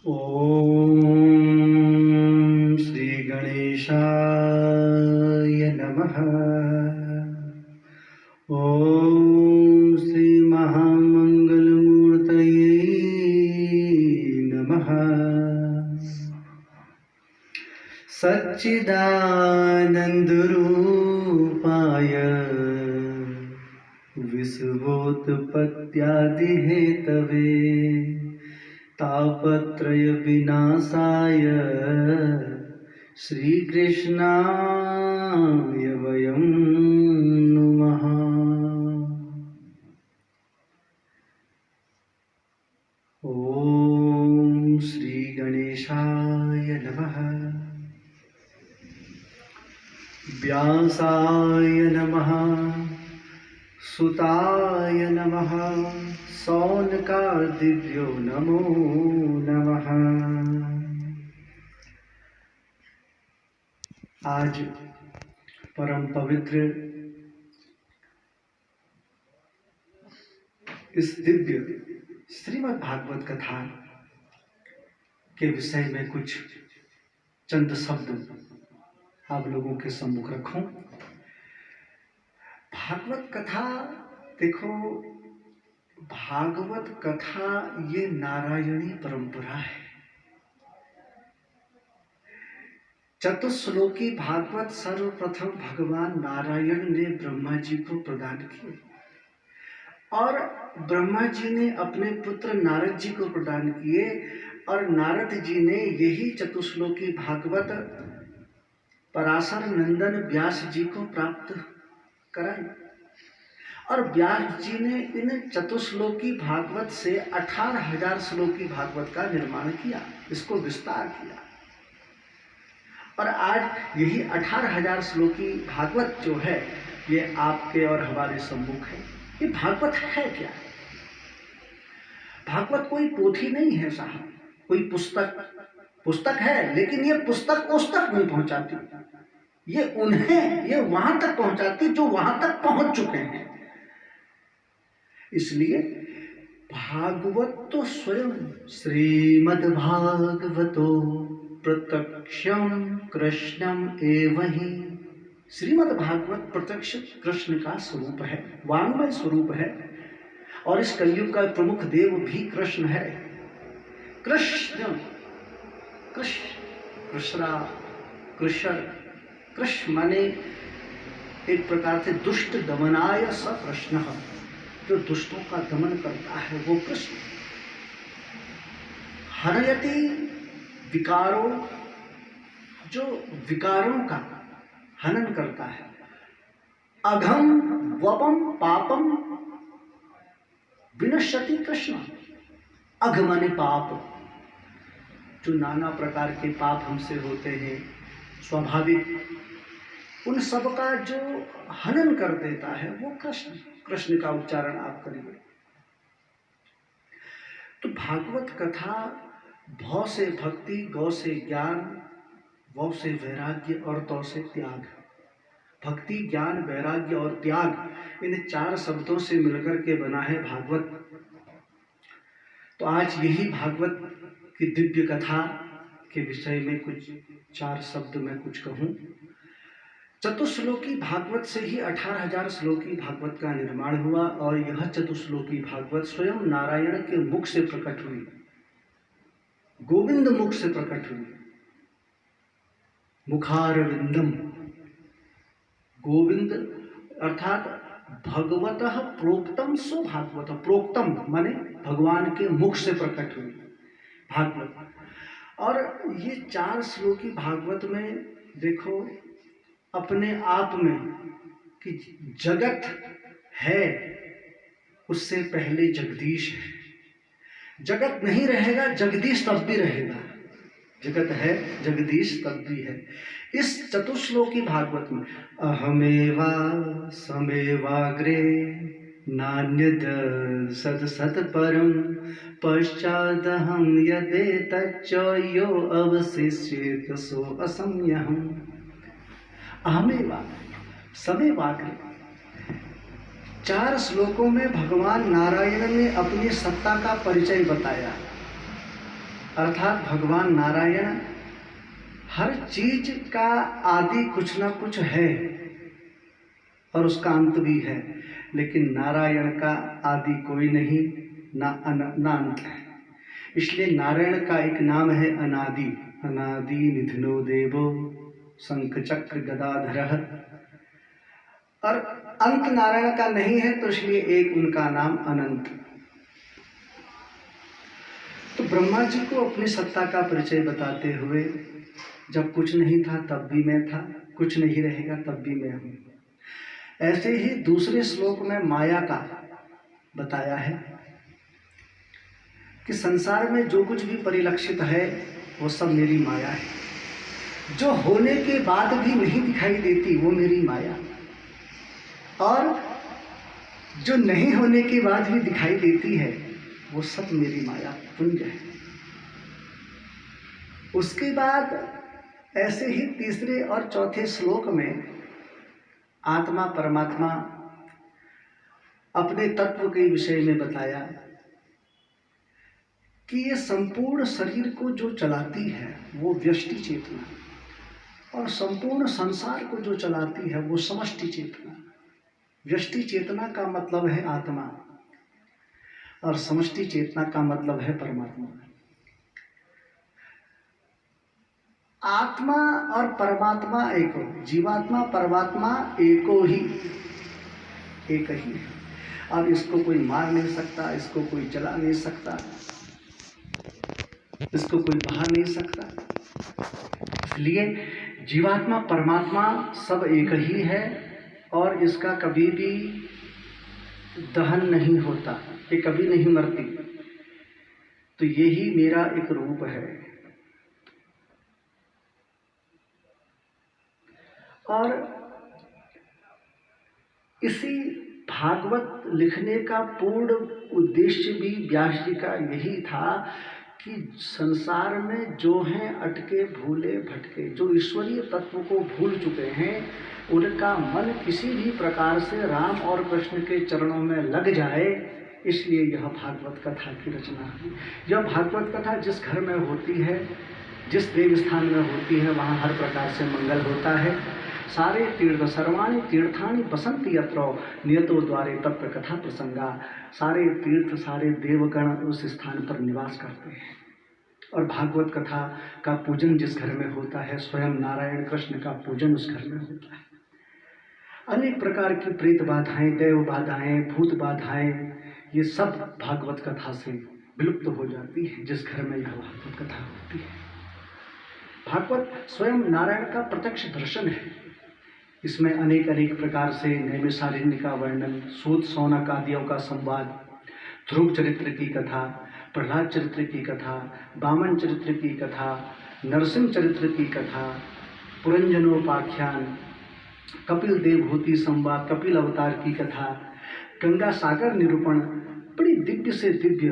ओम श्री गणेशाय नमः। ओम श्री महामंगलमूर्तये नमः। सच्चिदानंदरूपाय विश्वोत्पत्त्यादिहेतवे तापत्रय विनाशाय श्रीकृष्णाय वयं नुमः। ओम श्री गणेशाय नमः। व्यासाय नमः, सुताय नमः, सौनकादिभ्यो नमो नमः। आज परम पवित्र इस दिव्य श्रीमद् भागवत कथा के विषय में कुछ चंद शब्द आप लोगों के सम्मुख रखूं। भागवत कथा, देखो, भागवत कथा ये नारायणी परंपरा है। चतुश्लोकी भागवत सर्वप्रथम भगवान नारायण ने ब्रह्मा जी को प्रदान किए और ब्रह्मा जी ने अपने पुत्र नारद जी को प्रदान किए और नारद जी ने यही चतुश्लोकी भागवत पराशर नंदन व्यास जी को प्राप्त कराई और व्यास जी ने इन चतुश्लोकी भागवत से 18,000 श्लोकी भागवत का निर्माण किया, इसको विस्तार किया। और आज यही 18,000 श्लोकी भागवत जो है ये आपके और हमारे सम्मुख है। ये भागवत है क्या? भागवत कोई पोथी नहीं है साहब, कोई पुस्तक है, लेकिन ये पुस्तक उस तक नहीं पहुंचाती। ये वहां तक पहुंचाती जो वहां तक पहुंच चुके हैं। इसलिए भागवत तो स्वयं श्रीमद्भागवतो प्रत्यक्षम कृष्णम एव हि। श्रीमद्भागवत प्रत्यक्ष कृष्ण का स्वरूप है, वाङ्मय स्वरूप है। और इस कलयुग का प्रमुख देव भी कृष्ण है। कृष्ण माने एक प्रकार से दुष्ट दमनाय स कृष्ण, जो दुष्टों का दमन करता है वो कृष्ण। हरयति विकारो, जो विकारों का हनन करता है। अघम वपम पापम विनश्यति कृष्ण। अघ माने पाप, जो नाना प्रकार के पाप हमसे होते हैं स्वाभाविक, उन सब का जो हनन कर देता है वो कृष्ण का उच्चारण आप करिए। तो भागवत कथा भौ से भक्ति, गौ से ज्ञान, वौ से वैराग्य और तौ से त्याग। भक्ति, ज्ञान, वैराग्य और त्याग, इन 4 शब्दों से मिलकर के बना है भागवत। तो आज यही भागवत की दिव्य कथा के विषय में कुछ 4 शब्द मैं कुछ कहूँ। चतुश्लोकी भागवत से ही 18,000 श्लोकी भागवत का निर्माण हुआ और यह चतुश्लोकी भागवत स्वयं नारायण के मुख से प्रकट हुई, गोविंद मुख से प्रकट हुई। मुखारविंदम, गोविंद अर्थात भगवतः प्रोक्तम सो भागवत। प्रोक्तम माने भगवान के मुख से प्रकट हुई भागवत। और ये 4 श्लोकी भागवत में देखो अपने आप में कि जगत है उससे पहले जगदीश है। जगत नहीं रहेगा, जगदीश तब भी रहेगा। जगत है, जगदीश तब भी है। इस चतुश्लोकी भागवत में अहमेवा समेवाग्रे नान्यद सत सत परम पश्चादहं यदेतच्च यो अवशिष्येत सो असंयहम्। अहमेवा समेवाग्रे, 4 श्लोकों में भगवान नारायण ने अपनी सत्ता का परिचय बताया। अर्थात भगवान नारायण हर चीज का आदि कुछ ना कुछ है और उसका अंत भी है, लेकिन नारायण का आदि कोई नहीं, ना अंत है। इसलिए नारायण का एक नाम है अनादि। अनादि निधनो देवो शंख चक्र गदाधरः। और अंत नारायण का नहीं है, तो इसलिए एक उनका नाम अनंत। तो ब्रह्मा जी को अपनी सत्ता का परिचय बताते हुए, जब कुछ नहीं था तब भी मैं था, कुछ नहीं रहेगा तब भी मैं हूं। ऐसे ही दूसरे श्लोक में माया का बताया है कि संसार में जो कुछ भी परिलक्षित है वो सब मेरी माया है। जो होने के बाद भी नहीं दिखाई देती वो मेरी माया, और जो नहीं होने के बाद भी दिखाई देती है वो सब मेरी माया पुंज है। उसके बाद ऐसे ही तीसरे और चौथे श्लोक में आत्मा परमात्मा अपने तत्व के विषय में बताया कि ये संपूर्ण शरीर को जो चलाती है वो व्यष्टि चेतना, और संपूर्ण संसार को जो चलाती है वो समष्टि चेतना। व्यष्टि चेतना का मतलब है आत्मा, और समष्टि चेतना का मतलब है परमात्मा। आत्मा और परमात्मा एक हो, जीवात्मा परमात्मा एको ही, एक ही है। अब इसको कोई मार नहीं सकता, इसको कोई जला नहीं सकता, इसको कोई बहा नहीं सकता। इसलिए जीवात्मा परमात्मा सब एक ही है, और इसका कभी भी दहन नहीं होता, ये कभी नहीं मरती। तो यही मेरा एक रूप है। और इसी भागवत लिखने का पूर्ण उद्देश्य भी व्यास जी का यही था कि संसार में जो हैं अटके भूले भटके, जो ईश्वरीय तत्व को भूल चुके हैं, उनका मन किसी भी प्रकार से राम और कृष्ण के चरणों में लग जाए, इसलिए यह भागवत कथा की रचना हुई। यह भागवत कथा जिस घर में होती है, जिस देव स्थान में होती है, वहाँ हर प्रकार से मंगल होता है। सारे तीर्थ सर्वाणि तीर्थानि बसंति यत्र नियतो द्वारे तत्र कथा प्रसंगा। सारे तीर्थ सारे देवगण उस स्थान पर निवास करते हैं, और भागवत कथा का पूजन जिस घर में होता है, स्वयं नारायण कृष्ण का पूजन उस घर में होता है। अनेक प्रकार की प्रेत बाधाएं, देव बाधाएं, भूत बाधाएं, ये सब भागवत कथा से विलुप्त हो जाती है जिस घर में यह भागवत कथा होती है। भागवत स्वयं नारायण का प्रत्यक्ष दर्शन है। इसमें अनेक अनेक प्रकार से नैमिषारण्य का वर्णन, सूत शौनक आदियों का संवाद, ध्रुव चरित्र की कथा, प्रहलाद चरित्र की कथा, वामन चरित्र की कथा, नरसिंह चरित्र की कथा, पुरंजनोपाख्यान, कपिल देवभूति संवाद, कपिल अवतार की कथा, गंगा सागर निरूपण, बड़ी दिव्य से दिव्य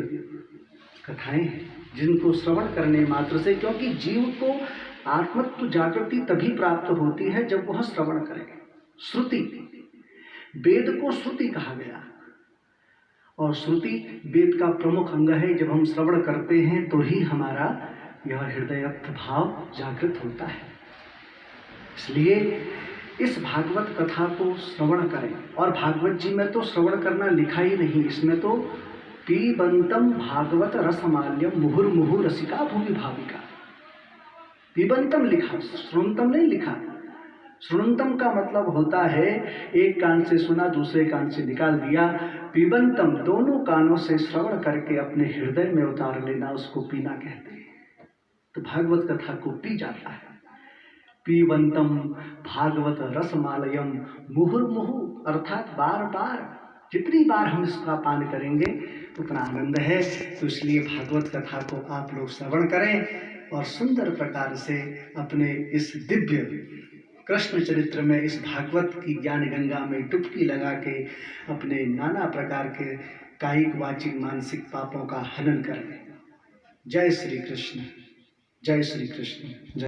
कथाएं हैं जिनको श्रवण करने मात्र से, क्योंकि जीव को आत्मत्व जागृति तभी प्राप्त होती है जब वह श्रवण करे। श्रुति, वेद को श्रुति कहा गया, और श्रुति वेद का प्रमुख अंग है। जब हम श्रवण करते हैं तो ही हमारा यह हृदयस्थ भाव जागृत होता है। इसलिए इस भागवत कथा को श्रवण करें। और भागवत जी में तो श्रवण करना लिखा ही नहीं, इसमें तो पीबंतम भागवत रसमाल्यम मुहुर्मुहु रसिका भूमि भाविका। पीबंतम लिखा, श्रुणतम नहीं लिखा। श्रुणतम का मतलब होता है एक कान से सुना दूसरे कान से निकाल दिया। पीबंतम दोनों कानों से श्रवण करके अपने हृदय में उतार लेना, उसको पीना कहते हैं। तो भागवत कथा को पी जाता है। पीबंतम भागवत रसमालयम मुहुर्मुहु, अर्थात बार बार, जितनी बार हम इसका पान करेंगे उतना आनंद है। तो इसलिए भागवत कथा को आप लोग श्रवण करें और सुंदर प्रकार से अपने इस दिव्य कृष्ण चरित्र में, इस भागवत की ज्ञान गंगा में डुबकी लगा के अपने नाना प्रकार के कायिक वाचिक मानसिक पापों का हनन करें। जय श्री कृष्ण, जय श्री कृष्ण, जय।